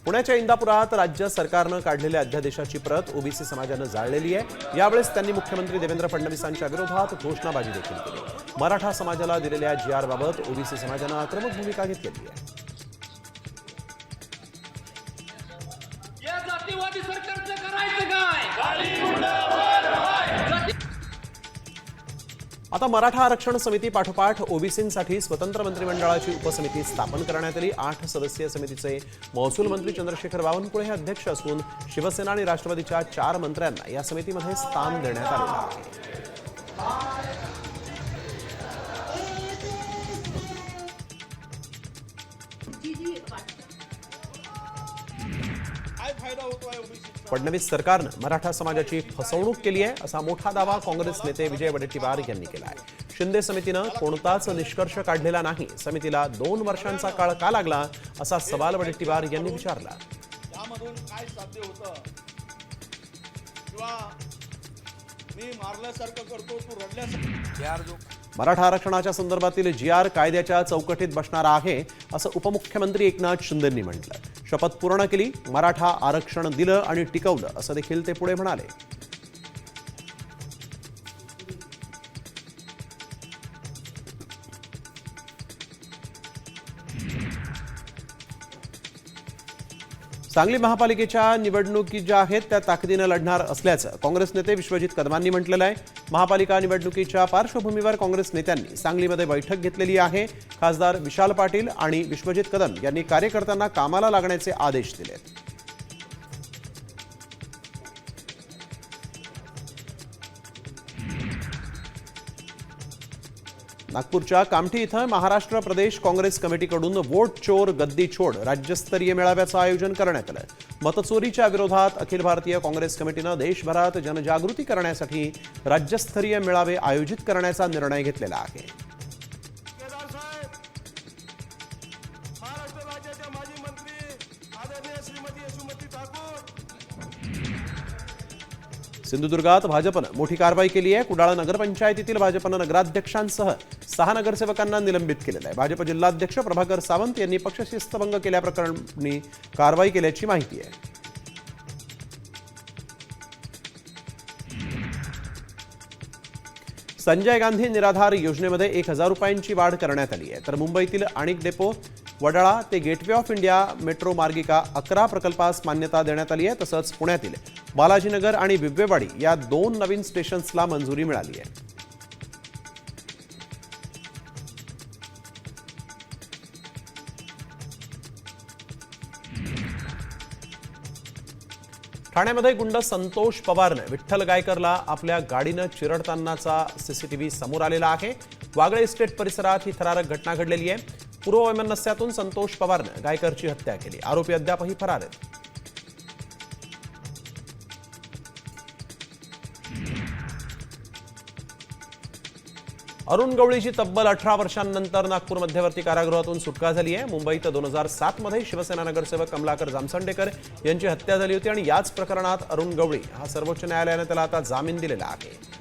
पुण्याच्या इंदापुरात राज्य सरकारनं काढलेल्या अध्यादेशाची प्रत ओबीसी समाजानं जाळलेली आहे। यावेळेस त्यांनी मुख्यमंत्री देवेंद्र फडणवीसांच्या विरोधात घोषणाबाजी देखील केली। मराठा समाजाला दिलेल्या जीआर बाबत ओबीसी समाजानं आक्रमक भूमिका घेतलेली आहे। या जातीवादी सरकारचं करायचं काय? आता मराठा आरक्षण समिती पाठोपाठ ओबीसींसाठी स्वतंत्र मंत्रिमंडळाची उपसमिती स्थापन करण्यात आली। 8 सदस्यीय समितीचे महसूल मंत्री चंद्रशेखर बावनकुळे हे अध्यक्ष असून शिवसेना आणि राष्ट्रवादीच्या 4 मंत्र्यांना या समितीमध्ये स्थान देण्यात आले आहे। फडणवीस सरकारनं मराठा समाजाची फसवणूक केली आहे असा मोठा दावा काँग्रेस नेते विजय वडेट्टीवार यांनी केला आहे। शिंदे समितीनं कोणताच निष्कर्ष काढलेला नाही। समितीला 2 वर्षांचा काळ का लागला असा सवाल वडेट्टीवार यांनी विचारला। त्यामधून काय साध्य होतं किंवा मी मारल्यासारखं करतो तू रडल्यासारखं। मराठा आरक्षणाच्या संदर्भातील जीआर कायद्याच्या चौकटीत बसणार आहे असं उपमुख्यमंत्री एकनाथ शिंदेंनी म्हटलं। शपथ पूर्ण केली, मराठा आरक्षण दिलं आणि टिकवलं असं देखील ते पुढे म्हणाले। सांगली महापालिकेच्या निवडणुकी ज्या आहेत त्या ताकदीने लढणार असल्याचं काँग्रेस नेते विश्वजित कदमांनी म्हटलेलं आहे। महापालिका निवडणुकीच्या पार्श्वभूमीवर काँग्रेस नेत्यांनी सांगलीमध्ये बैठक घेतलेली आहे। खासदार विशाल पाटील आणि विश्वजित कदम यांनी कार्यकर्त्यांना कामाला लागण्याचे आदेश दिलेत। नागपूरच्या कामठी इथं महाराष्ट्र प्रदेश काँग्रेस कमिटीकडून वोट चोर गद्दी छोड राज्यस्तरीय मेळाव्याचं आयोजन करण्यात आलं। मतचोरीच्या विरोधात अखिल भारतीय काँग्रेस कमिटीनं देशभरात जनजागृती करण्यासाठी राज्यस्तरीय मेळावे आयोजित करण्याचा निर्णय घेतलेला आहे। सिंधुदुर्गात भाजपनं मोठी कारवाई केली आहे। कुडाळ नगरपंचायतीतील भाजपनं नगराध्यक्षांसह 6 नगरसेवकांना निलंबित केलेलं आहे। भाजप जिल्हाध्यक्ष प्रभाकर सावंत यांनी पक्षशिस्तभंग केल्याप्रकरणी कारवाई केल्याची माहिती आहे। संजय गांधी निराधार योजनेमध्ये 1000 रुपयांची वाढ करण्यात आली आहे। तर मुंबईतील आणिक डेपो वडाळा ते गेटवे ऑफ इंडिया मेट्रो मार्गिका 11 प्रकल्पास मान्यता देण्यात आली आहे। तसंच पुण्यातील बालाजीनगर आणि बिब्वेवाडी या 2 नवीन स्टेशन्सला मंजुरी मिळाली आहे। ठाण्यामध्ये गुंड संतोष पवारने विठ्ठल गायकरला आपल्या गाडीनं चिरडतानाचा सीसीटीव्ही समोर आलेला आहे। वागळे इस्टेट परिसरात ही थरारक घटना घडलेली आहे। पूर्ववैमनस्यातून संतोष पवारने गायकरची हत्या केली। आरोपी अद्यापही फरार आहेत। अरुण गवळीची तब्बल 18 वर्षांनंतर नागपूर मध्यवर्ती कारागृहातून सुटका झाली आहे। मुंबईत 2007 मध्ये शिवसेना नगरसेवक कमलाकर जामसंडेकर यांची हत्या झाली होती आणि याच प्रकरणात अरुण गवळी हा सर्वोच्च न्यायालयाने त्याला आता जामीन दिलेला आहे।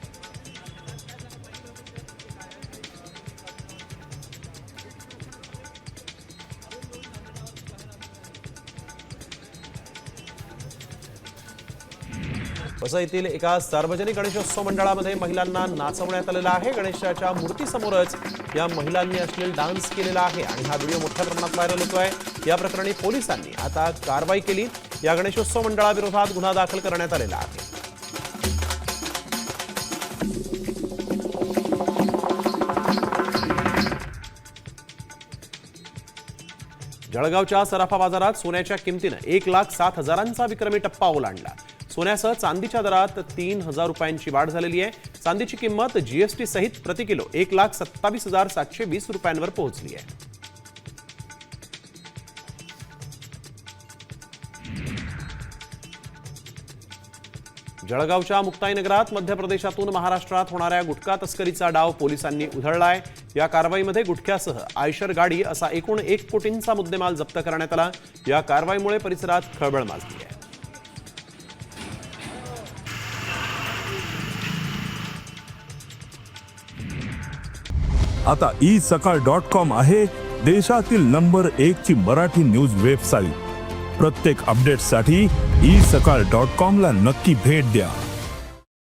वसईतील एका सार्वजनिक गणेशोत्सव मंडळामध्ये महिलांना नाचवण्यात आलेला आहे। गणेशाच्या मूर्तीसमोरच या महिलांनी अश्लील डान्स केलेला आहे आणि हा व्हिडिओ मोठ्या प्रमाणात व्हायरल होतोय। या प्रकरणी पोलिसांनी आता कारवाई केली। या गणेशोत्सव मंडळाविरोधात गुन्हा दाखल करण्यात आलेला आहे। जळगावच्या सराफा बाजारात सोन्याच्या किमतीनं 1,07,000चा विक्रमी टप्पा ओलांडला। सोन्यासह चांदीच्या दरात 3,000 रुपयांची वाढ झालेली आहे। चांदीची किंमत जीएसटी सहित प्रति किलो 1,27,720 रुपयांवर पोहोचली आहे। जळगावच्या मुक्ताईनगरात मध्य प्रदेशातून महाराष्ट्रात होणाऱ्या गुटखा तस्करीचा डाव पोलिसांनी उधळलाय। या कारवाईमध्ये गुटख्यासह आयशर गाडी असा एकूण 1 कोटींचा मुद्देमाल जप्त करण्यात आला। या कारवाईमुळे परिसरात खळबळ माजली आहे। आता isakal.com आहे देशातील नंबर 1 ची मराठी न्यूज वेबसाईट। प्रत्येक अपडेटसाठी isakal.com ला नक्की भेट द्या.